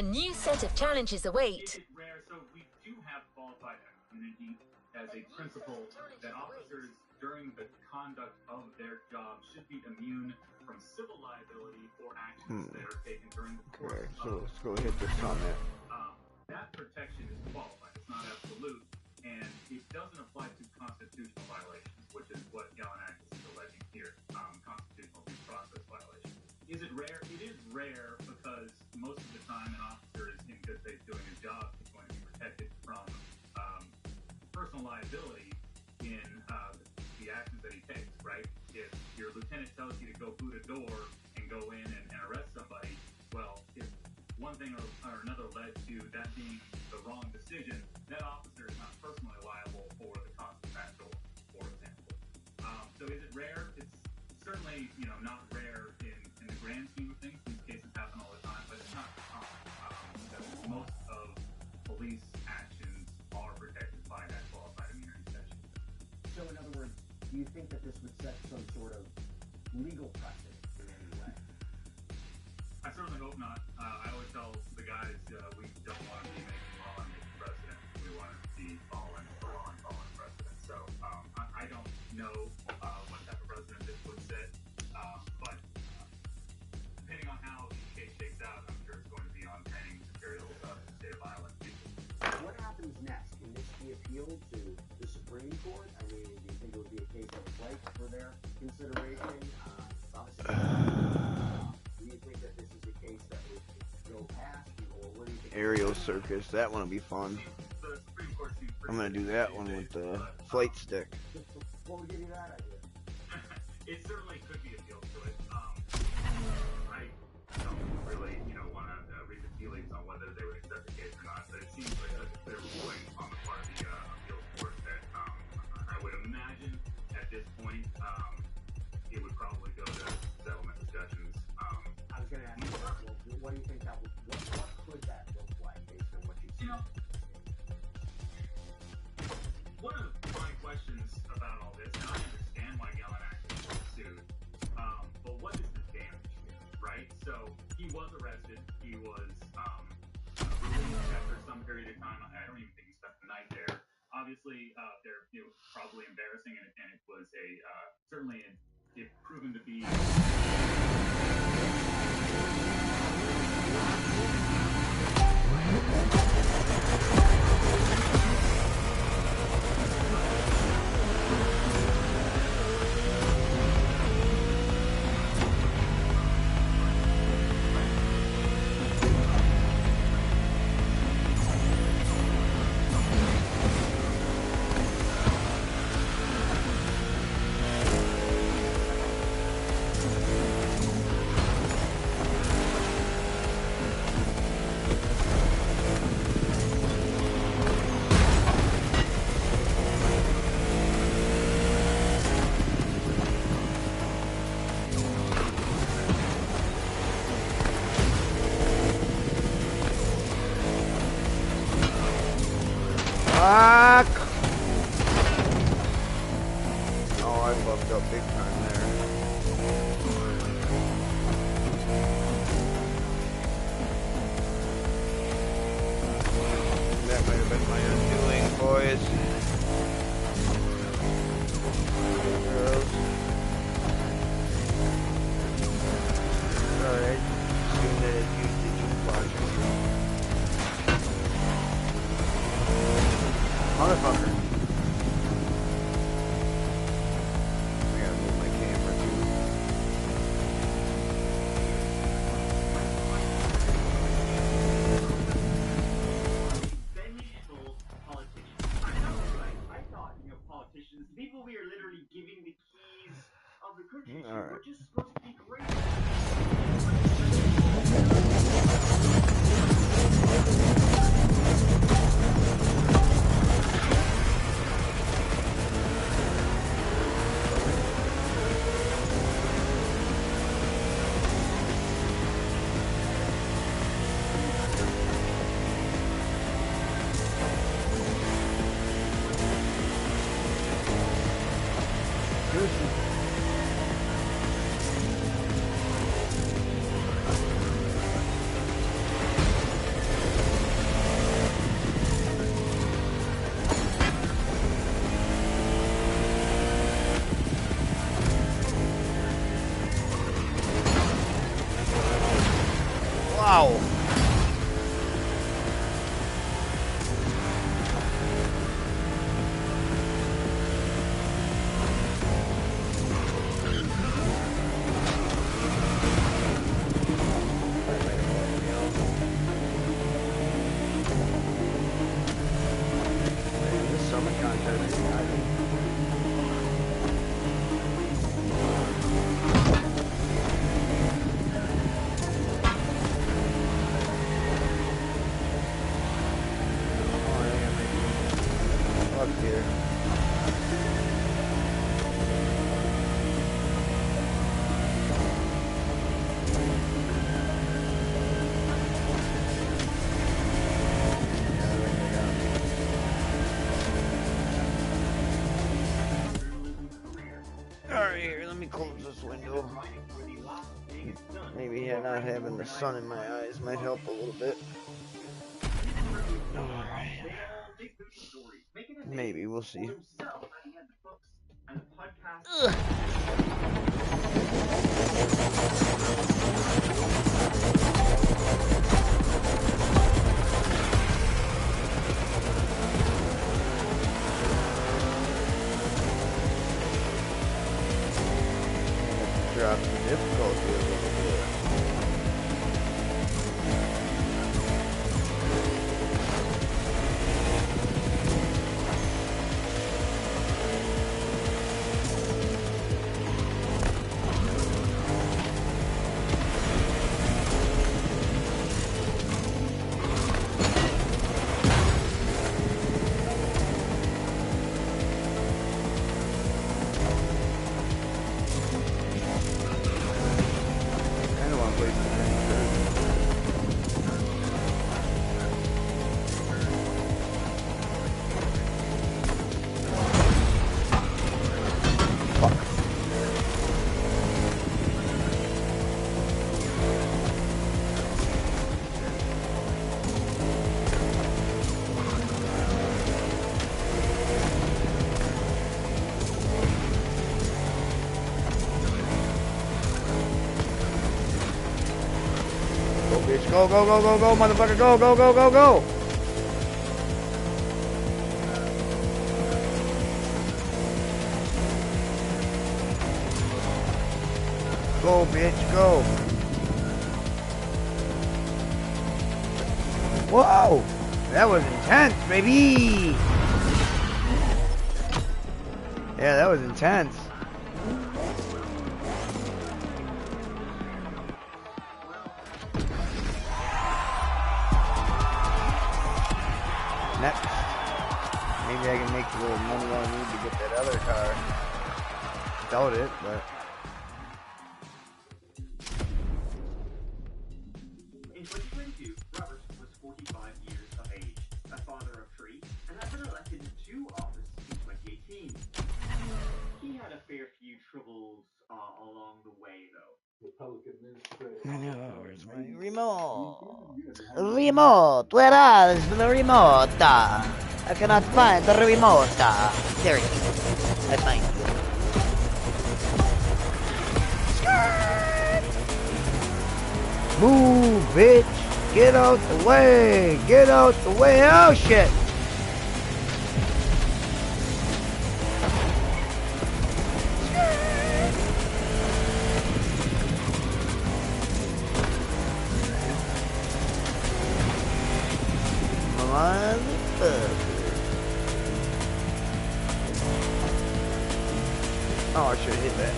A new set of challenges await. It is rare, so we do have qualified immunity as a principle that officers during the conduct of their job should be immune from civil liability or actions that are taken during the course. Okay, so let's go hit this summit. That protection is qualified. It's not absolute, and it doesn't apply to constitutional violations, which is what Gallinax is alleging here. Constitutional due process violations. Is it rare? It is rare because most of the time an officer is in good faith doing his job. He's going to be protected from personal liability in the actions that he takes, right? If your lieutenant tells you to go boot a door and go in and arrest somebody, well, if one thing or another led to that being the wrong decision, that officer is not personally liable for the cost of that door, for example. So is it rare? It's certainly, not rare in the grand scheme of things. These cases happen all the time, but it's not common because most of police actions are protected by that qualified immunity section. So in other words, do you think that this would set some sort of legal precedent in any way? I certainly hope not. I always tell the guys we don't want to be making law and making precedent. We want to be following the law and following precedent. So I don't know what type of precedent this would set, but depending on how the case shakes out, I'm sure it's going to be on pending materials of state of Iowa. What happens next? Can this be appealed to the Supreme Court? I mean, do you think it would be a case of flight for their consideration? Do you think that this is a case that would go past, or what do you think? Aerial circus, that one will be fun. The Supreme Court seems pretty I'm gonna do that one with the flight stick. What would give you that idea? It certainly could be appealed to it. I don't really, want to read the tea leaves on whether they would accept the case or not, but it seems like a clear ruling on the part of the appeals court that I would imagine at this point it would probably go to settlement discussions. I was going to ask you, well, what do you think that would, what could that look like based on what you've seen? One of my questions about all this, and I understand why Gallinax was sued, but what is the damage here, right? So he was arrested. He was released after some period of time. I don't even think he spent the night there. Obviously, it was probably embarrassing, and it was certainly it proven to be. Fuck! Oh, I fucked up big time there. That might have been my undoing, boys. Girls. Alright. Assume that it's used to just watching. Motherfucker. I gotta move my camera too. Vengeful politicians. I thought, politicians, the people we are literally giving the keys of the country to, were just supposed to be great. Right here, let me close this window. Maybe not having the sun in my eyes might help a little bit. Alright. Maybe, we'll see. Ugh. Drop the difficulty a little bit. Go, go, go, go, go, motherfucker, go, go, go, go, go! Go, bitch, go! Whoa! That was intense, baby! Yeah, that was intense. Next. Maybe I can make the little money I need to get that other car. Doubt it, but... In 2022, Robert was 45 years of age, a father of 3, and had been elected to office in 2018. He had a fair few troubles along the way, though. I know, where's my remote? Remote! Where is the remote? I cannot find the remote. There it is. I find it. Move, bitch! Get out the way! Get out the way! Oh shit! Oh, I should have hit that.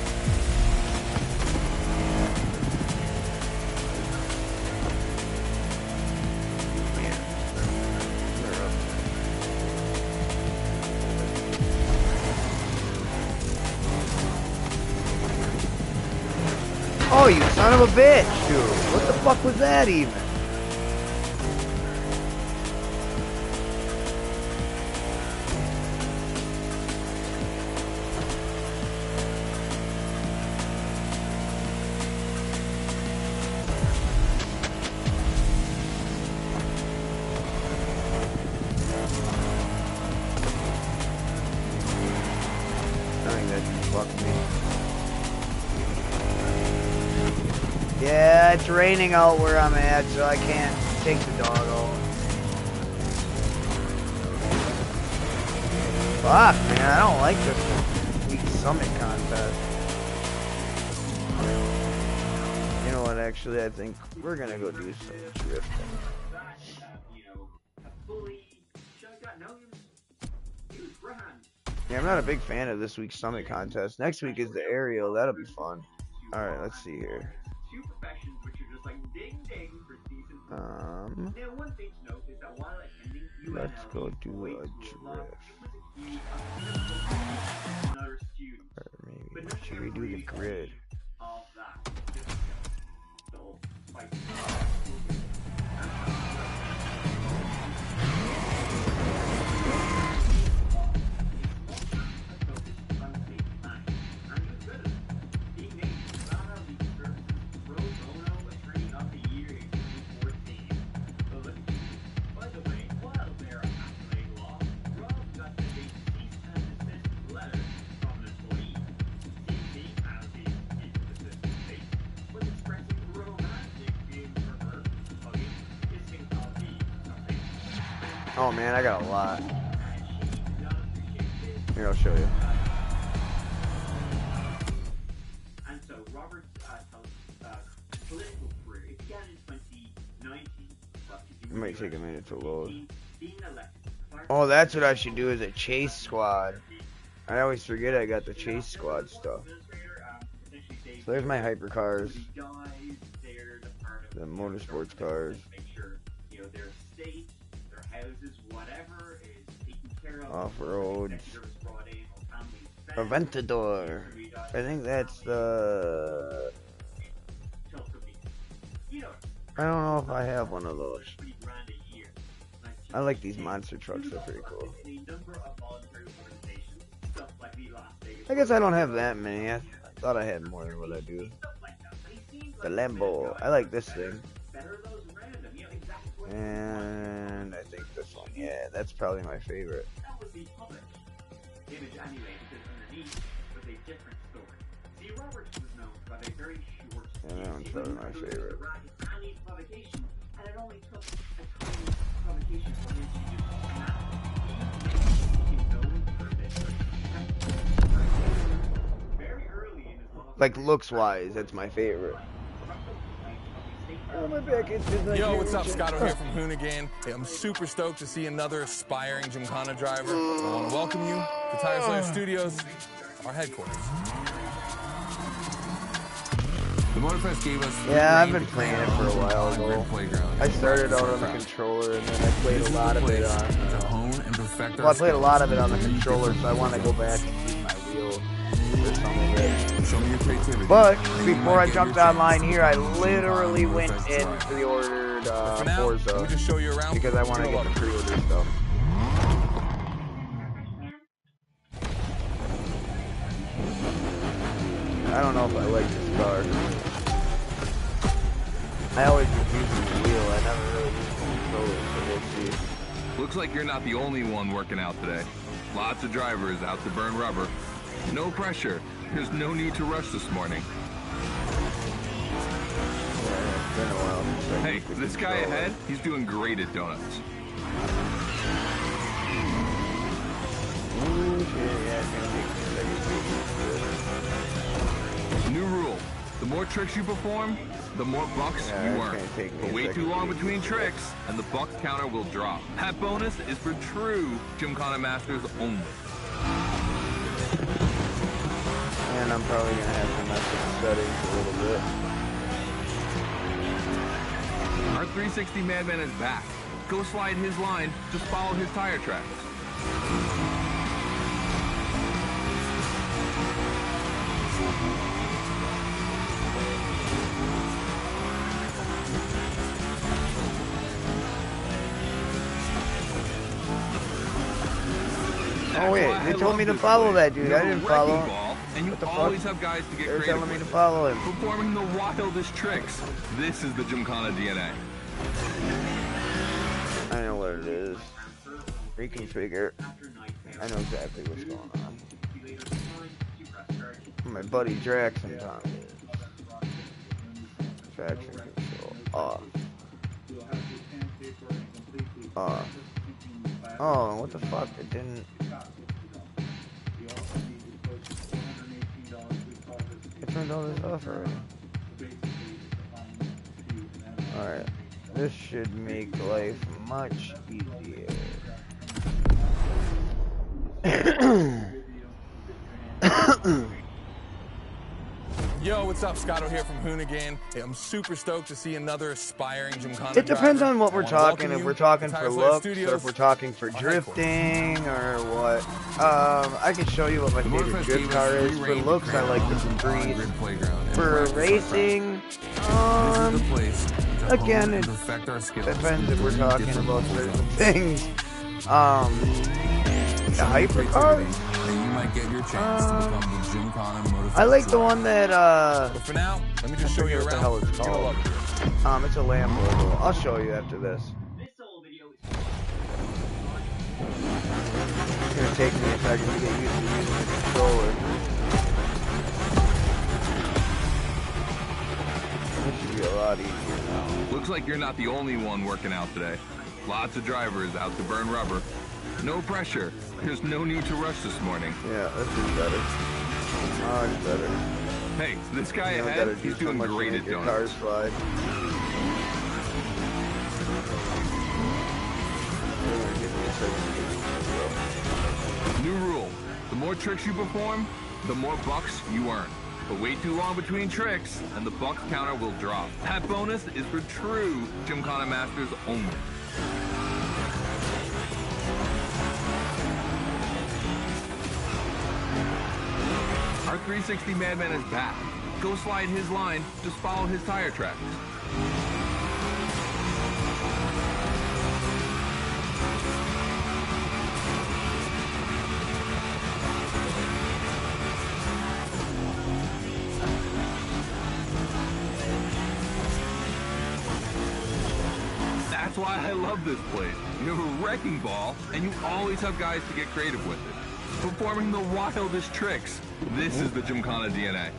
Oh, you son of a bitch, dude. What the fuck was that even? Yeah, it's raining out where I'm at, so I can't take the dog out. Fuck, man, I don't like this week's summit contest. You know what, actually, I think we're gonna go do some drifting. Yeah, I'm not a big fan of this week's summit contest. Next week is the aerial, that'll be fun. Alright, let's see here. Two professions which are just like ding ding for season 4. Now, one thing to note is that while attending UNL, let's go do a drift. Another student. Or maybe should we do the grid? Of that. So, like, Oh man, I got a lot. Here, I'll show you. And so Robert's political career, it began in 2019. It might take a minute to load. Being elected. Oh, that's what I should do, is a chase squad. I always forget I got the chase squad stuff. So there's my hypercars. The motorsports cars. Make sure, you know, their estate, their houses, whatever is taken care of. Off-roads. Aventador. I think that's the... I don't know if I have one of those. I like these monster trucks, they're pretty cool. I guess I don't have that many. I thought I had more than what I do. The Lambo. I like this thing. And I think this one. Yeah, that's probably my favorite. And that one's probably my favorite. Like looks wise, that's my favorite. Oh, my back itches. Yo, what's up? Scotto here from Hoonigan. Hey, I'm super stoked to see another aspiring Gymkhana driver. I want to welcome you to Tire Slayer Studios, our headquarters. The MOTORFEST gave us... Yeah, I've been playing it for a while ago. I started out on the controller and then I played a lot of it on... Well, I played a lot of it on the controller, so I want to go back and use my wheel or something. Show me your creativity. But before I jumped online here, I literally went and pre-ordered Forza let me just show you around because I want to get the pre-order stuff. I don't know if I like this car. I always just use the wheel. I never really use the controller, so we'll see. Looks like you're not the only one working out today. Lots of drivers out to burn rubber. No pressure. There's no need to rush this morning. Yeah, it's been a while since I Hey, used the this guy controller. ahead, he's doing great at donuts. Ooh, shit, yeah, it's gonna take me a New rule. The more tricks you perform, the more bucks Yeah, you it's earn. gonna take me But a wait second too long to get between used to tricks, and the buck counter will drop. That bonus is for true Gymkhana masters only. And I'm probably gonna have to mess with the settings a little bit. Our 360 Madman is back. Go slide his line, just follow his tire tracks. Oh wait, they told me to follow that dude. I didn't follow him. And you What the always fuck? have guys to get They're creative telling me to with. follow him. Performing the wildest tricks. This is the Gymkhana DNA. I know what it is. Reconfigure. I know exactly what's going on. My buddy Drax sometimes. Traction control. Off. Off. Oh, what the fuck? It didn't. I turned all this off already. Alright. This should make life much easier. Yo, what's up? Scotto here from Hoonigan. Hey, I'm super stoked to see another aspiring Gymkhana It depends driver. on what we're I wanna welcome talking. If you we're to talking Tire for Slayer looks, or Studios, if we're talking for our headquarters. drifting, or what. I can show you what my favorite MOTORFEST drift gave car us is. free For reign to looks, I create like our the own Caprice. grid playground and For practice our racing, craft. This is the place to again, hone and it perfect our skills. depends if we're Three talking different about level certain zones. things. The Show me your hypercar. creativity, and you might get your chance to become the Gymkhana MOTORFEST I like the driver. one that But for now, let me just show you what the around. hell it's You're gonna called. love it. It's a Lambo. I'll show you after this. This whole video is It's gonna take me a second to get used to using the controller. This should be a lot easier now. Looks like you're not the only one working out today. Lots of drivers out to burn rubber. No pressure. There's no need to rush this morning. Yeah, this is better. Much better. Hey, this guy You don't ahead, gotta do he's so doing much to great make at your donuts. cars slide. New rule. The more tricks you perform, the more bucks you earn. But wait too long between tricks, and the bucks counter will drop. That bonus is for true Gymkhana Masters only. Our 360 Madman is back. Go slide his line, just follow his tire tracks. That's why I love this place. You have a wrecking ball, and you always have guys to get creative with it. Performing the wildest tricks. This is the Gymkhana DNA.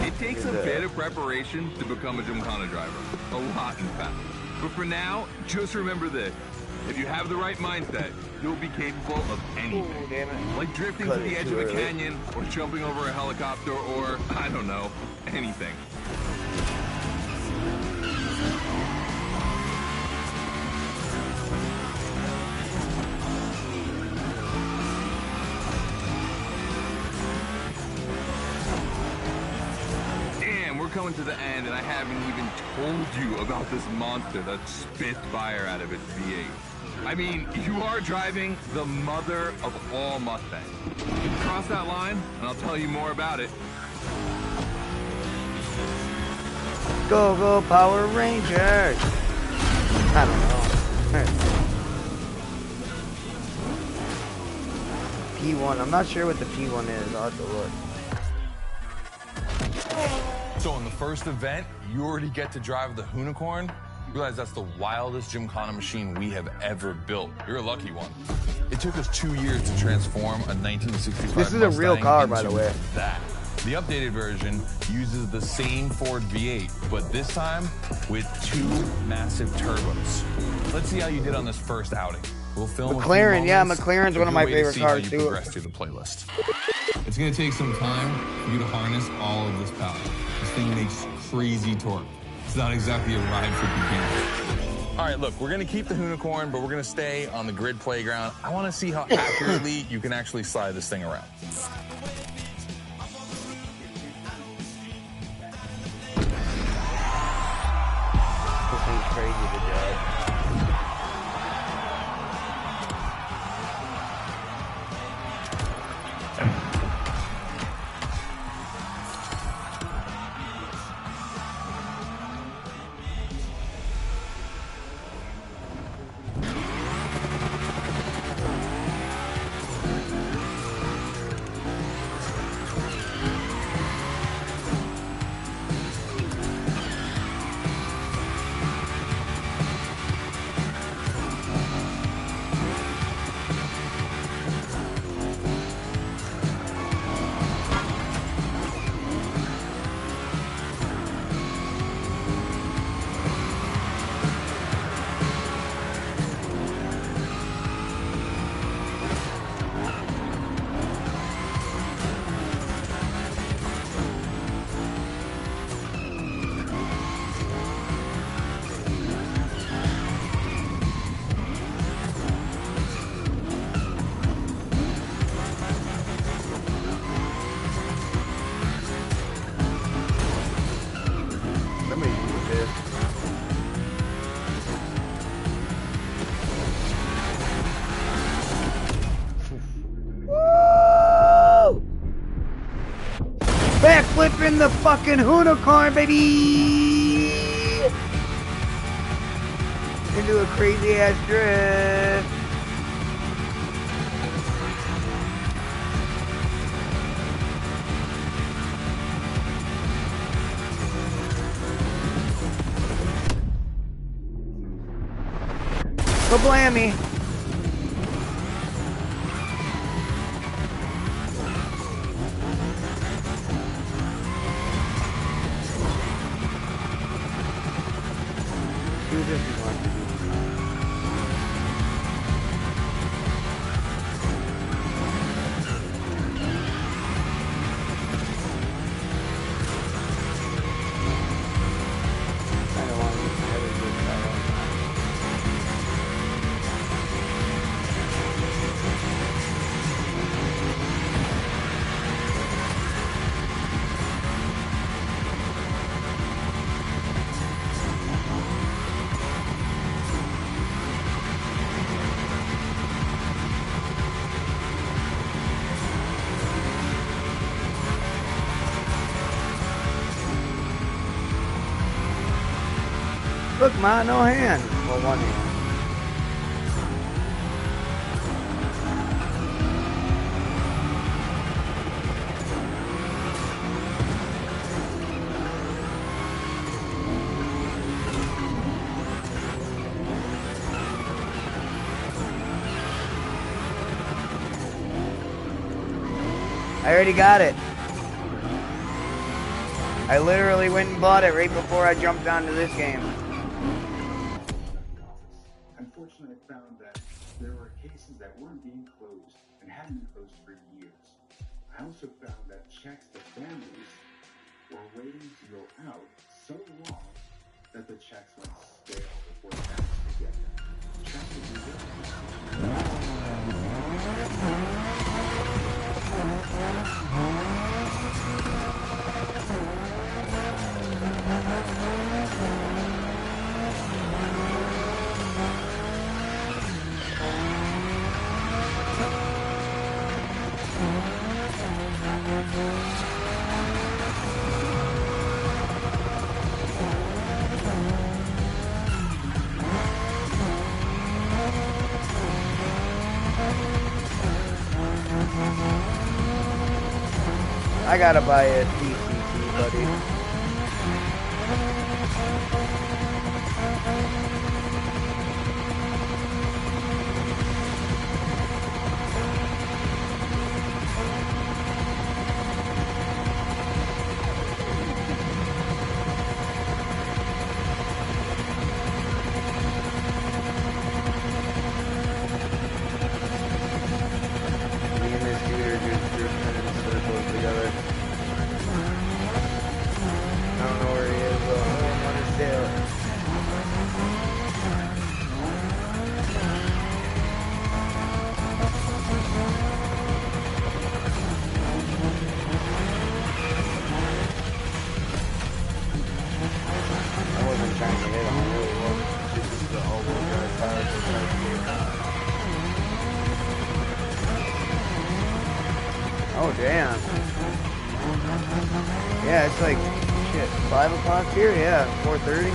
It takes a bit of preparation to become a Gymkhana driver. A lot, in fact. But for now, just remember this. If you have the right mindset, you'll be capable of anything. Like drifting to the edge of a canyon, or jumping over a helicopter, or, I don't know, anything. Coming to the end, and I haven't even told you about this monster that spits fire out of its V8. I mean, you are driving the mother of all Mustangs. Cross that line, and I'll tell you more about it. Go, go, Power Rangers! I don't know. P1, I'm not sure what the P1 is. I'll have to look. So in the first event, you already get to drive the Unicorn. You realize that's the wildest Gymkhana machine we have ever built. You're a lucky one. It took us 2 years to transform a 1965 This is a real Mustang car, by the into way. That. The updated version uses the same Ford V8, but this time with 2 massive turbos. Let's see how you did on this first outing. We'll film McLaren, yeah, moments, McLaren's one of my favorite cars, too. too. Progress through the playlist. It's gonna take some time for you to harness all of this power. This thing makes crazy torque. It's not exactly a ride for beginners. All right, look, we're gonna keep the Unicorn, but we're gonna stay on the grid playground. I wanna see how accurately you can actually slide this thing around. This thing's crazy to drive. the fucking unicorn, baby! Into a crazy ass drift. Go blammy. Do this if you want to do. I don't want to use the other good side. Look, ma, no hand. Well, one hand. I already got it. I literally went and bought it right before I jumped onto this game. Unfortunately, I found that there were cases that weren't being closed and hadn't been closed for years. I also found that checks to families were waiting to go out so long that the checks went stale before the families could get them. Checks would be I gotta buy a DCT, buddy. Me and this dude are just drifting in circles together. I don't know where he is, though. I don't understand. I wasn't trying to hit him, I really wasn't. This is the all-wheel drive power to try to get him. Oh, damn. Yeah, it's like, shit, 5 o'clock here? Yeah, 4:30.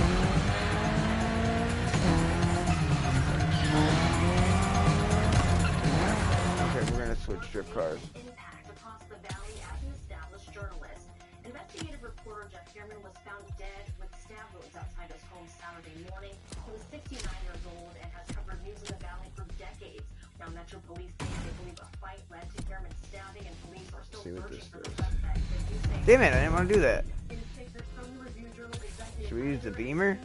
Okay, we're gonna switch strip cars. Impact across the valley as an established journalist. Investigative reporter Jeff Hairman was found dead with stab wounds outside his home Saturday morning. He was 69 years old and has covered news in the valley for decades. Now, Metro Police say they believe a fight led to Hairman's stabbing, and police are still searching for the suspect. Damn it, I didn't want to do that. Should we use the Beamer?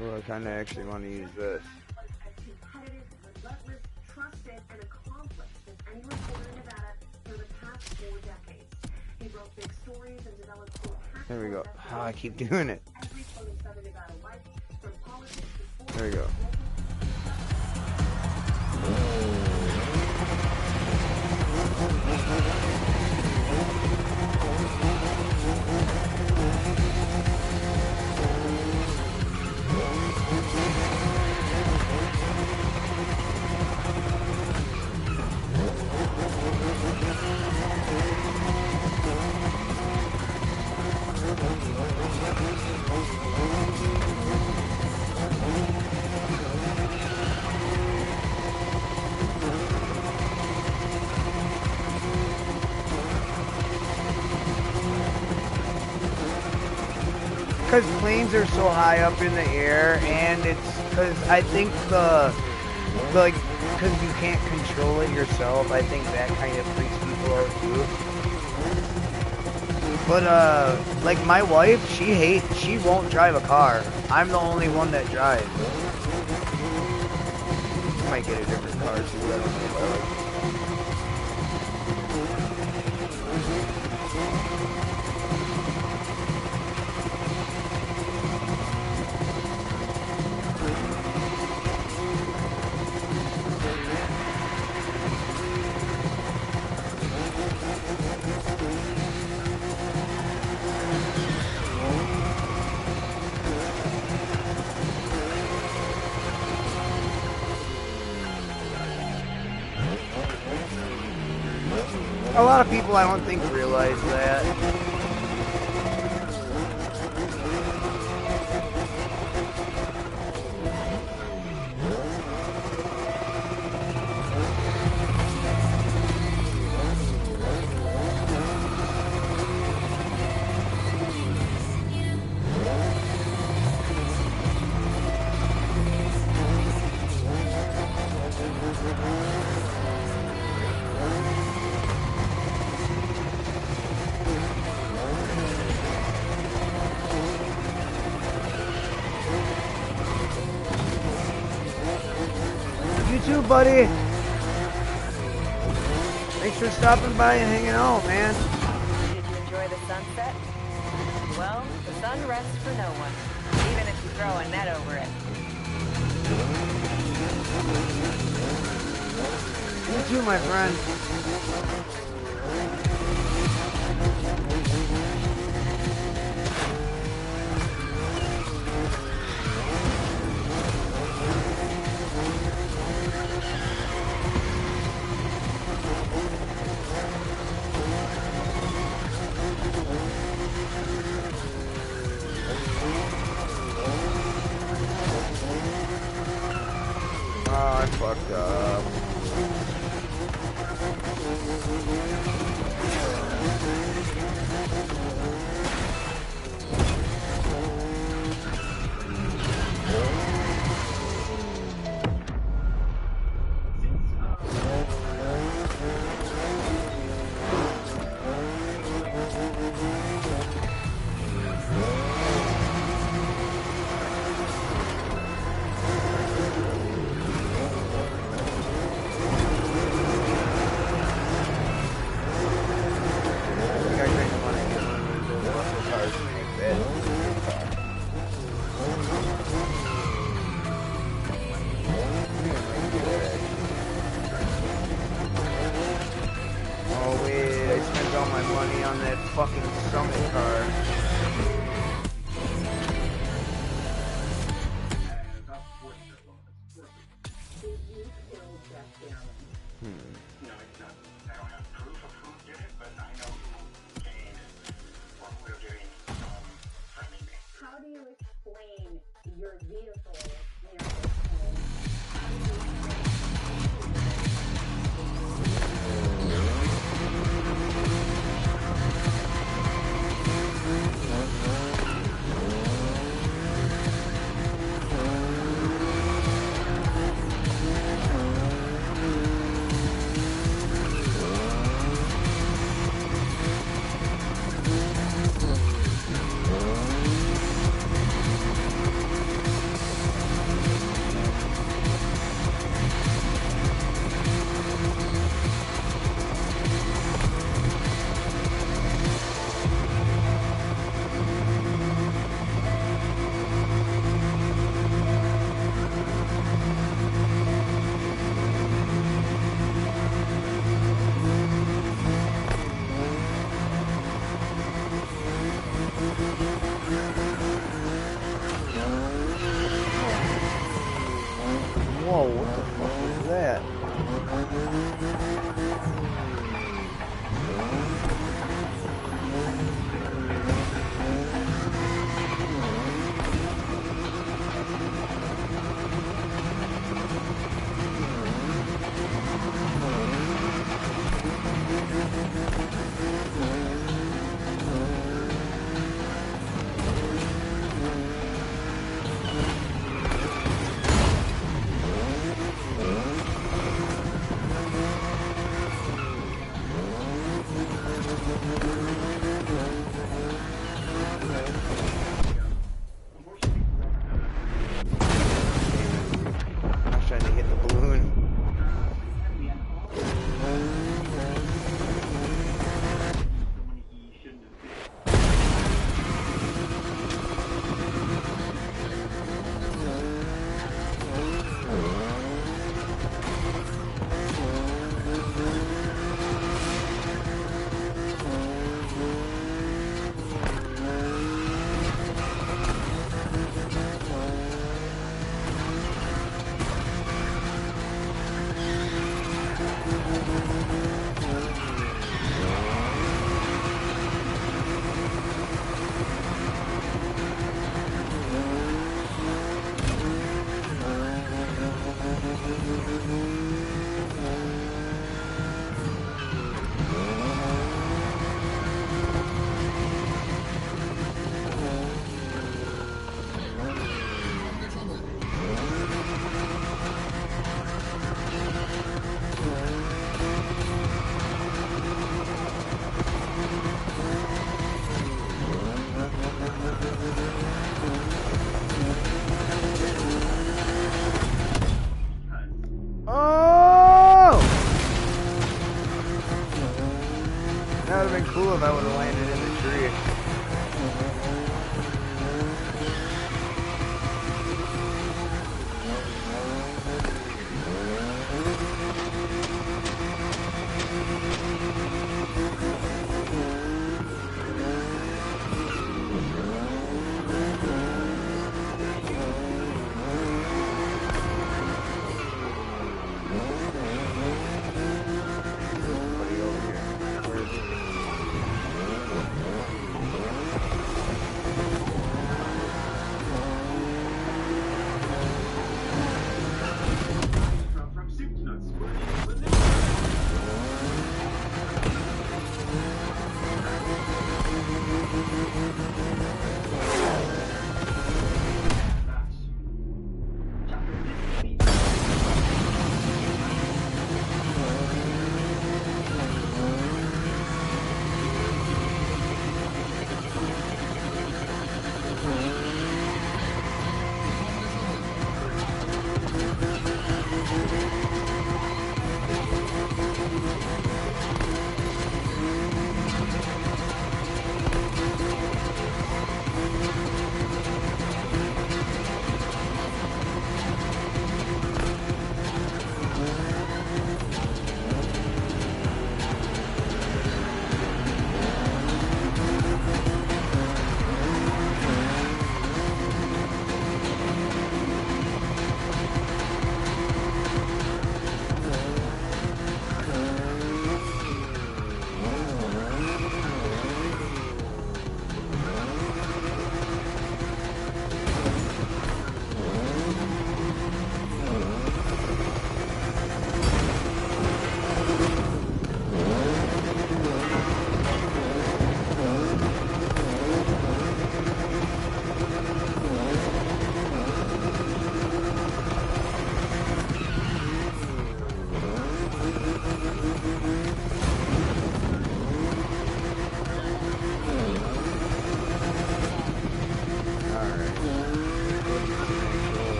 Oh, I kind of actually want to use this. There we go. Oh, I keep doing it. There we go. because planes are so high up in the air, and it's because I think like, because you can't control it yourself, I think that kind of freaks people out too. But, like my wife, she won't drive a car. I'm the only one that drives. I might get a different car too, I don't know if I like. A lot of people, I don't think, realize that. You too, buddy. Thanks for stopping by and hanging out, man. Did you enjoy the sunset? Well, the sun rests for no one, even if you throw a net over it. You too, my friend. Oh, I fucked up.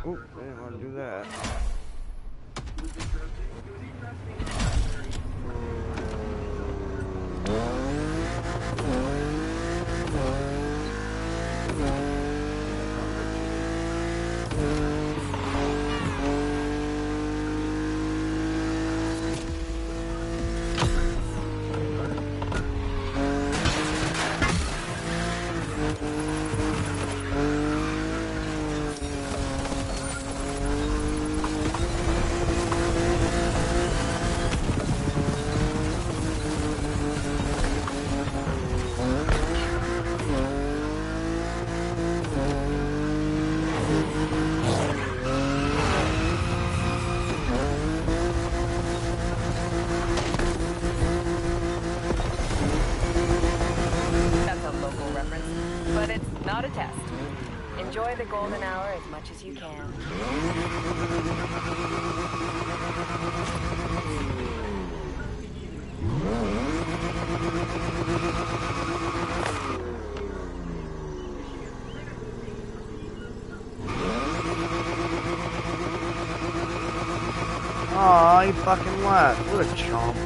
Oop, I didn't want to do that. But it's not a test. Enjoy the golden hour as much as you can. Aw, he fucking left. What a chump.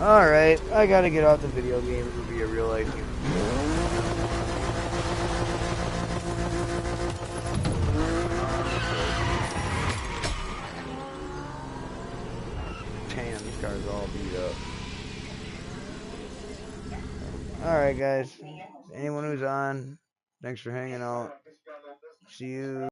Alright, I gotta get out the video game. It'll be a real life game. Damn, this car's all beat up. Alright, guys. Anyone who's on, thanks for hanging out. See you.